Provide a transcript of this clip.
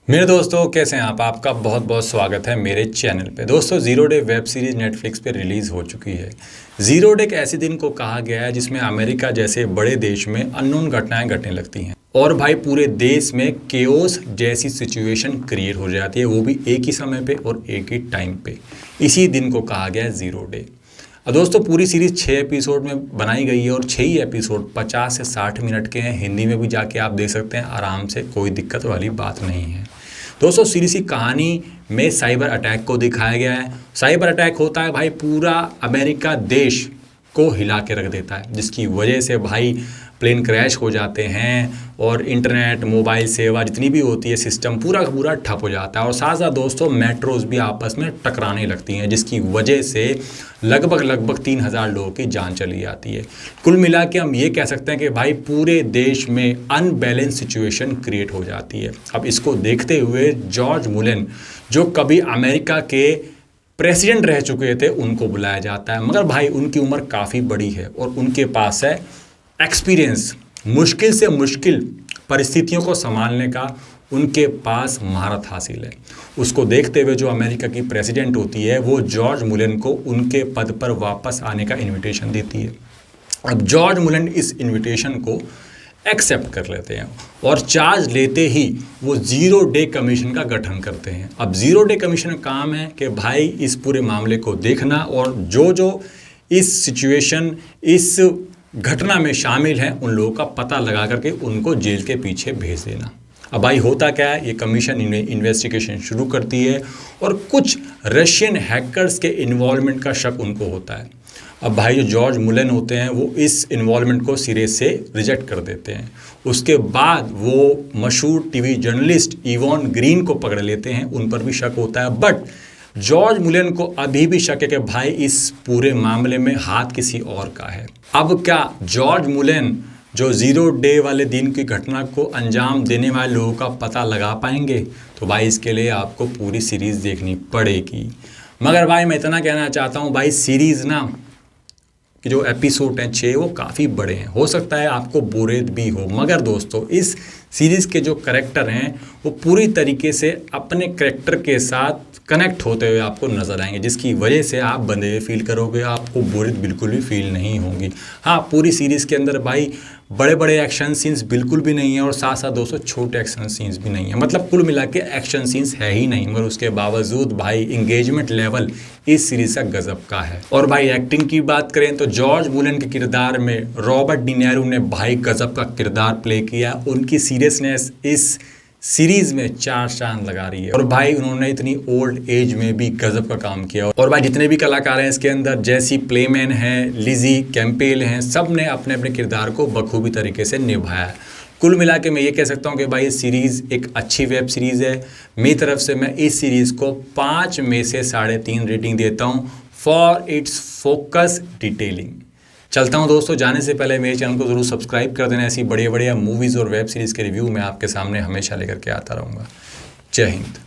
मेरे दोस्तों कैसे हैं आप। आपका बहुत बहुत स्वागत है मेरे चैनल पे। दोस्तों zero day web series Netflix पे रिलीज़ हो चुकी है। ज़ीरो डे एक ऐसे दिन को कहा गया है जिसमें अमेरिका जैसे बड़े देश में अननोन घटनाएं घटने लगती हैं और भाई पूरे देश में केओस जैसी सिचुएशन क्रिएट हो जाती है, वो भी एक ही समय पे और एक ही टाइम पे। इसी दिन को कहा गया है ज़ीरो डे। और दोस्तों पूरी सीरीज़ 6 एपिसोड में बनाई गई है और 6 ही एपिसोड 50 से 60 मिनट के हैं। हिंदी में भी जाके आप देख सकते हैं आराम से, कोई दिक्कत वाली बात नहीं है। दोस्तों सीरीज की कहानी में साइबर अटैक को दिखाया गया है। साइबर अटैक होता है भाई, पूरा अमेरिका देश को हिला के रख देता है, जिसकी वजह से भाई प्लेन क्रैश हो जाते हैं और इंटरनेट मोबाइल सेवा जितनी भी होती है सिस्टम पूरा का पूरा ठप हो जाता है। और साथ साथ दोस्तों मेट्रोज भी आपस में टकराने लगती हैं, जिसकी वजह से लगभग 3000 लोगों की जान चली जाती है। कुल मिला के हम ये कह सकते हैं कि भाई पूरे देश में अनबैलेंस सिचुएशन क्रिएट हो जाती है। अब इसको देखते हुए जॉर्ज मुलेन, जो कभी अमेरिका के प्रेसिडेंट रह चुके थे, उनको बुलाया जाता है। मगर भाई उनकी उम्र काफ़ी बड़ी है और उनके पास है एक्सपीरियंस, मुश्किल से मुश्किल परिस्थितियों को संभालने का उनके पास महारत हासिल है। उसको देखते हुए जो अमेरिका की प्रेसिडेंट होती है वो जॉर्ज मुलेन को उनके पद पर वापस आने का इनविटेशन देती है। अब जॉर्ज मुलेन इस इनविटेशन को एक्सेप्ट कर लेते हैं और चार्ज लेते ही वो ज़ीरो डे कमीशन का गठन करते हैं। अब ज़ीरो डे कमीशन का काम है कि भाई इस पूरे मामले को देखना और जो इस सिचुएशन, इस घटना में शामिल हैं, उन लोगों का पता लगा करके उनको जेल के पीछे भेज देना। अब भाई होता क्या है, ये कमीशन इन्वेस्टिगेशन शुरू करती है और कुछ रशियन हैकर्स के इन्वॉल्वमेंट का शक उनको होता है। अब भाई जो जॉर्ज मुलेन होते हैं वो इस इन्वॉल्वमेंट को सिरे से रिजेक्ट कर देते हैं। उसके बाद वो मशहूर टीवी जर्नलिस्ट इवॉन ग्रीन को पकड़ लेते हैं, उन पर भी शक होता है। बट जॉर्ज मुलेन को अभी भी शक है कि भाई इस पूरे मामले में हाथ किसी और का है। अब क्या जॉर्ज मुलेन जो ज़ीरो डे वाले दिन की घटना को अंजाम देने वाले लोगों का पता लगा पाएंगे? तो भाई इसके लिए आपको पूरी सीरीज़ देखनी पड़ेगी। मगर भाई मैं इतना कहना चाहता हूँ भाई, सीरीज़ ना कि जो एपिसोड हैं 6 वो काफ़ी बड़े हैं, हो सकता है आपको बोरियत भी हो। मगर दोस्तों इस सीरीज़ के जो करैक्टर हैं वो पूरी तरीके से अपने करैक्टर के साथ कनेक्ट होते हुए आपको नज़र आएंगे, जिसकी वजह से आप बंधे हुए फील करोगे, आपको बोरियत बिल्कुल भी फील नहीं होगी। हाँ, पूरी सीरीज़ के अंदर भाई बड़े बड़े एक्शन सीन्स बिल्कुल भी नहीं है और साथ साथ दोस्तों छोटे एक्शन सीन्स भी नहीं है। मतलब कुल मिला के एक्शन सीन्स है ही नहीं, मगर उसके बावजूद भाई इंगेजमेंट लेवल इस सीरीज़ का गजब का है। और भाई एक्टिंग की बात करें तो जॉर्ज मुलेन के किरदार में रॉबर्ट डिनेरो ने भाई गजब का किरदार प्ले किया। उनकी सीरियसनेस इस सीरीज में 4 चांद लगा रही है और भाई उन्होंने इतनी ओल्ड एज में भी गजब का काम किया। और भाई जितने भी कलाकार हैं इसके अंदर, जैसी प्लेमैन हैं, लिजी कैंपेल हैं, सब ने अपने अपने किरदार को बखूबी तरीके से निभाया है। कुल मिला के मैं ये कह सकता हूँ कि भाई सीरीज़ एक अच्छी वेब सीरीज़ है। मेरी तरफ से मैं इस सीरीज़ को 5 में से 3.5 रेटिंग देता हूँ फॉर इट्स फोकस डिटेलिंग। चलता हूँ दोस्तों, जाने से पहले मेरे चैनल को ज़रूर सब्सक्राइब कर देना। ऐसी बढ़िया बढ़िया मूवीज़ और वेब सीरीज़ के रिव्यू मैं आपके सामने हमेशा लेकर के आता रहूँगा। जय हिंद।